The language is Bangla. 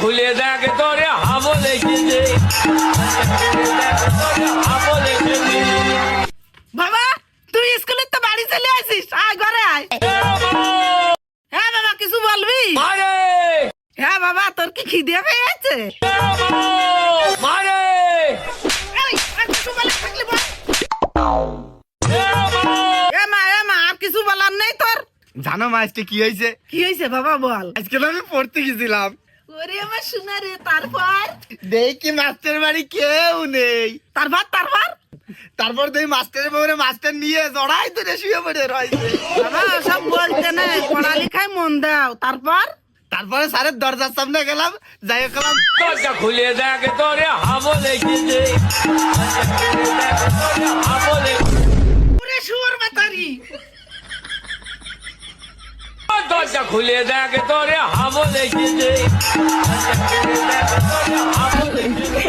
খুলে দেখ তোরে হাবল এসেছে বাবা তুই স্কুলে তো বাড়ি চলে আসিস আয় ঘরে আয়। হ্যাঁ বাবা কিছু বলবি? মারে হ্যাঁ বাবা তোর কি খিদে পেয়েছে? মারে এই, আর কিছু বলার থাকলে বল। এ মা আর কিছু বলার নেই তোর? জানো মা আজকে কি হয়েছে? কি হয়েছে বাবা বল। আজকে তো আমি পড়তে গেছিলাম, ওরে আমার শোনা রে, তারপর দেখি মাস্টার বাড়ি কেউ নেই। তারপর তারপর দেখি মাস্টারের বউরে মাস্টার নিয়ে জড়াই ধরে শুয়ে পড়ে রয়েছে। বাবা সব বলতে নেই, পড়ালেখায় মন দাও। তারপরে স্যারের দরজার সামনে গেলাম, যাই গেলাম দরজা খুলে দেখ তোরে হাবল এসেছে হাবল ওরে শুয়োর মাতারি। দরজা খুলে দেখ তোরে হাবল এসেছে হাবল এসেছে